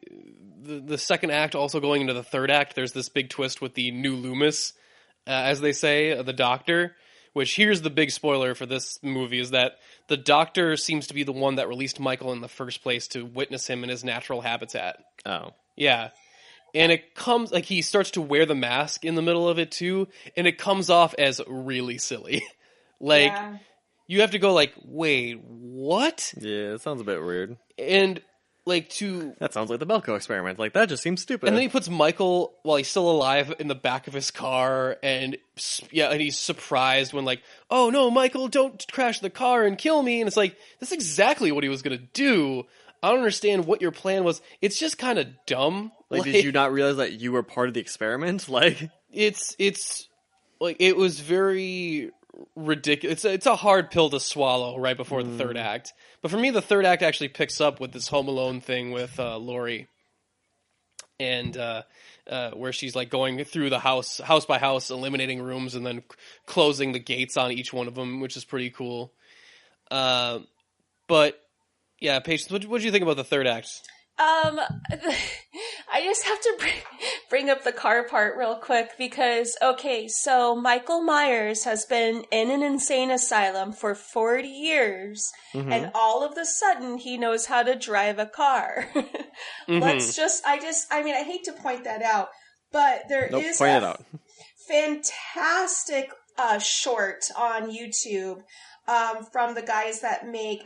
second act also going into the third act, there's this big twist with the new Loomis, as they say, the doctor, which here's the big spoiler for this movie is that the doctor seems to be the one that released Michael in the first place to witness him in his natural habitat.
Oh.
Yeah. And it comes, he starts to wear the mask in the middle of it too, and it comes off as really silly. You have to go wait, what?
Yeah, it sounds a bit weird.
And
That sounds like the Belko experiment. Like, that just seems stupid.
And then he puts Michael, while he's still alive, in the back of his car, and he's surprised when, like, oh no, Michael, don't crash the car and kill me. And it's like, that's exactly what he was gonna do. I don't understand what your plan was. It's just kind of dumb.
Like, did you not realize that you were part of the experiment? Like,
it's like, it was very ridiculous. It's a hard pill to swallow right before the third act. But for me, the third act actually picks up with this Home Alone thing with Laurie, and where she's like going through the house by house, eliminating rooms, and then closing the gates on each one of them, which is pretty cool. But yeah, Patience, what do you think about the third act?
I just have to bring up the car part real quick because, okay, so Michael Myers has been in an insane asylum for 40 years, and all of a sudden he knows how to drive a car. I hate to point that out, but there is a fantastic short on YouTube from the guys that made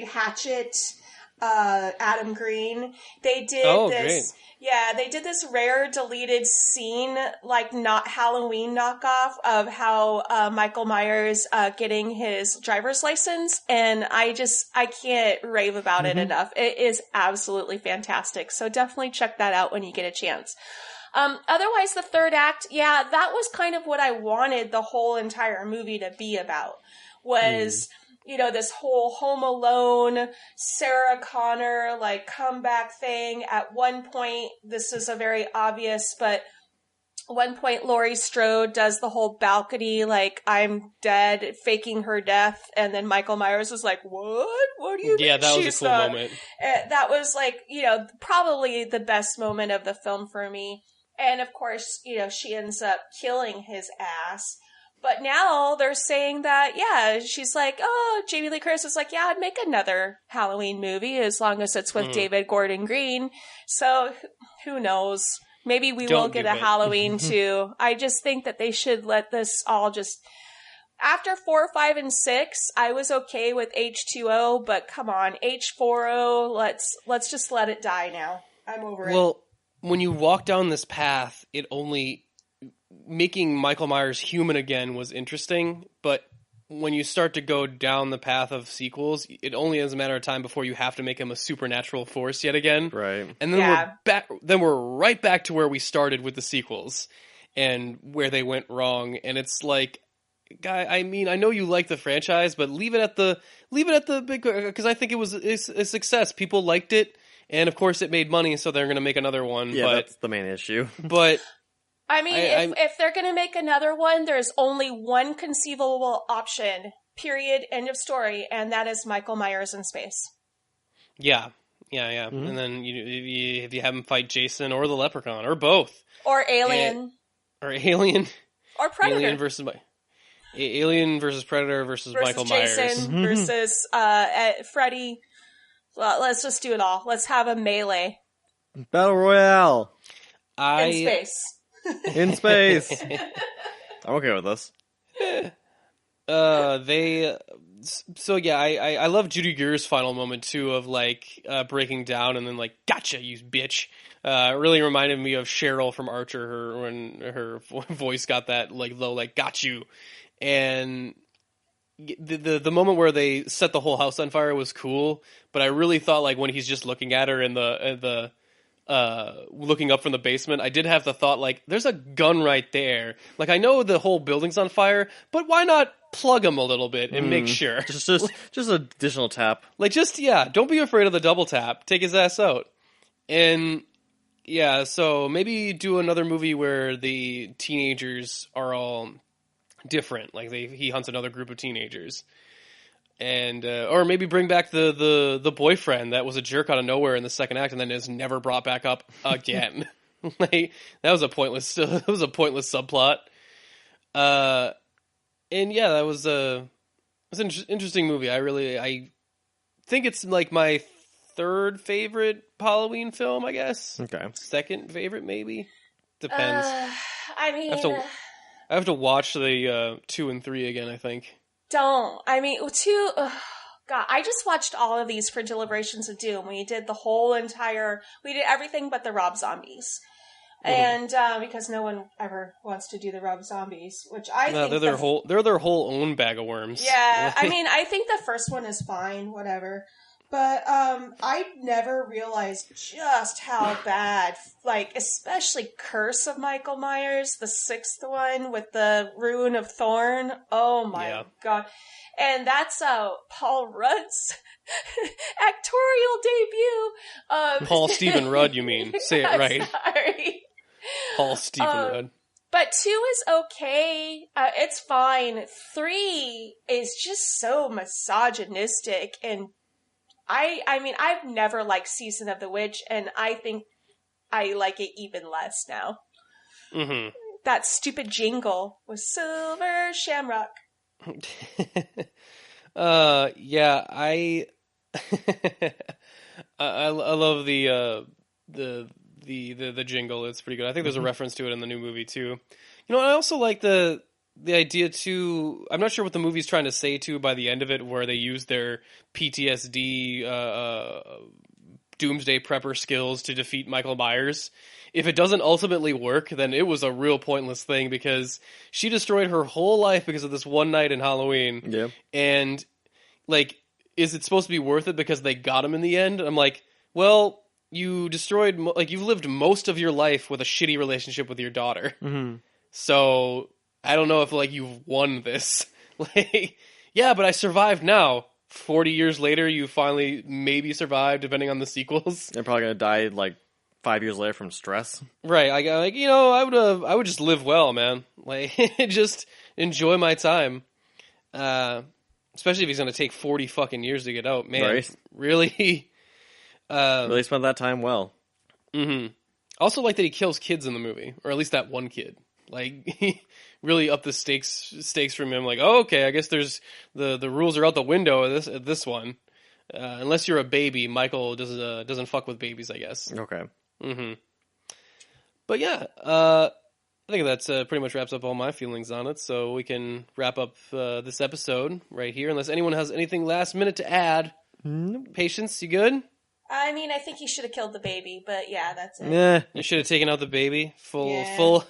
Hatchet. Adam Green. They did this. Great. Yeah, they did this rare deleted scene, like not Halloween knockoff of how Michael Myers getting his driver's license, and I can't rave about it enough. It is absolutely fantastic. So definitely check that out when you get a chance. Otherwise, the third act, yeah, that was kind of what I wanted the whole entire movie to be about. Was this whole Home Alone, Sarah Connor, like, comeback thing. At one point, this is a very obvious, but at one point, Laurie Strode does the whole balcony, like, I'm dead, faking her death, and then Michael Myers was like, what? What do you mean?
Yeah, that was a cool moment.
That was, like, probably the best moment of the film for me. And, of course, she ends up killing his ass. But now they're saying that, yeah, she's like, oh, Jamie Lee Curtis is like, yeah, I'd make another Halloween movie as long as it's with David Gordon Green. So who knows? Maybe we will get a Halloween too. I just think that they should let this all just... After 4, 5, and 6, I was okay with H2O, but come on, H4O, let's just let it die now. I'm over it.
Well, when you walk down this path, it only... Making Michael Myers human again was interesting, but when you start to go down the path of sequels, it only is a matter of time before you have to make him a supernatural force yet again.
Right.
And then we're right back to where we started with the sequels and where they went wrong. And it's like, guy, I mean, I know you like the franchise, but leave it at the big, because I think it was a success. People liked it, and of course it made money, so they're going to make another one.
Yeah, that's the main issue.
But
I mean, if they're going to make another one, there's only one conceivable option, period, end of story, and that is Michael Myers in space.
Yeah. And then if you have him fight Jason or the Leprechaun, or both.
Or Alien.
Or Alien.
Or Predator.
Alien versus Predator versus Michael
Jason
Myers.
Versus Freddy. Well, let's just do it all. Let's have a melee.
Battle Royale.
In space.
In space. I'm okay with this.
I love Judy Greer's final moment too of like breaking down and then like, gotcha, you bitch. It really reminded me of Cheryl from Archer, when her voice got that like low, like, got you. And the moment where they set the whole house on fire was cool, but I really thought like when he's just looking at her in the looking up from the basement, I did have the thought, like, there's a gun right there. Like, I know the whole building's on fire, but why not plug him a little bit and make sure?
Just an additional tap.
Like, don't be afraid of the double tap. Take his ass out. And, yeah, so maybe do another movie where the teenagers are all different. Like, he hunts another group of teenagers. And or maybe bring back the boyfriend that was a jerk out of nowhere in the second act and then is never brought back up again. Like, that was a pointless subplot. And yeah, that was an interesting movie. I think it's like my third favorite Halloween film, I guess.
Okay.
Second favorite, maybe. Depends.
I
have to watch the 2 and 3 again, I think.
Don't. I mean, 2... God, I just watched all of these for Deliberations of Doom. We did everything but the Rob Zombies. And because no one ever wants to do the Rob Zombies, which I think
they're their whole own bag of worms.
Yeah, I mean, I think the first one is fine, whatever. But I never realized just how bad, like, especially Curse of Michael Myers, the 6th one with the Rune of Thorn. Oh my God. And that's Paul Rudd's actorial debut.
Paul Stephen Rudd, you mean? Say it right.
Sorry.
Paul Stephen Rudd.
But 2 is okay. It's fine. 3 is just so misogynistic, and I mean, I've never liked Season of the Witch, and I think I like it even less now.
Mm-hmm.
That stupid jingle was Silver Shamrock.
Yeah, I love the jingle. It's pretty good. I think there's a reference to it in the new movie too. You know, I also like the idea too. I'm not sure what the movie's trying to say too by the end of it, where they use their PTSD doomsday prepper skills to defeat Michael Myers. If it doesn't ultimately work, then it was a real pointless thing, because she destroyed her whole life because of this one night in Halloween.
Yeah.
And like, is it supposed to be worth it because they got him in the end? I'm like, well, you destroyed, like, you've lived most of your life with a shitty relationship with your daughter.
Mm-hmm.
So I don't know if, like, you've won this. Like, yeah, but I survived now. 40 years later, you finally maybe survived, depending on the sequels.
They're probably gonna die, like, 5 years later from stress.
Right. I would just live well, man. Like, just enjoy my time. Especially if he's gonna take 40 fucking years to get out. Man,
right.
Really?
Really spent that time well.
Mm-hmm. Also like that he kills kids in the movie, or at least that one kid. Like, he really upped the stakes from him. Like, oh, okay, I guess there's the rules are out the window at this one. Unless you're a baby, Michael doesn't fuck with babies, I guess.
Okay.
Mm-hmm. But yeah, I think that's pretty much wraps up all my feelings on it. So we can wrap up this episode right here, unless anyone has anything last minute to add.
Nope.
Patience, you good?
I mean, I think he should have killed the baby, but yeah, that's it.
Yeah.
You should have taken out the baby. Full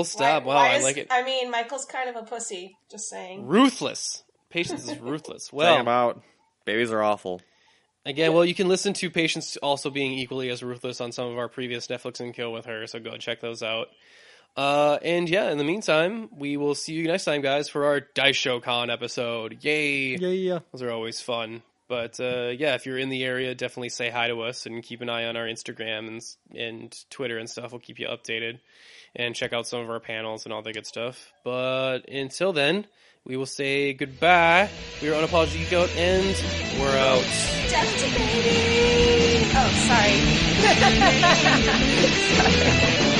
stop. Wow, I like it.
I mean, Michael's kind of a pussy, just saying.
Ruthless. Patience is ruthless. Well,
Talking about babies are awful.
Again, well, you can listen to Patience also being equally as ruthless on some of our previous Netflix and Kill with her, so go check those out. And yeah, in the meantime, we will see you next time, guys, for our Dice Show Con episode. Yay!
Yeah.
Those are always fun. But yeah, if you're in the area, definitely say hi to us and keep an eye on our Instagram and Twitter and stuff. We'll keep you updated. And check out some of our panels and all that good stuff. But until then, we will say goodbye. We are Unapologists Geek Out, and we're out.
Death to baby! Oh, sorry. Sorry.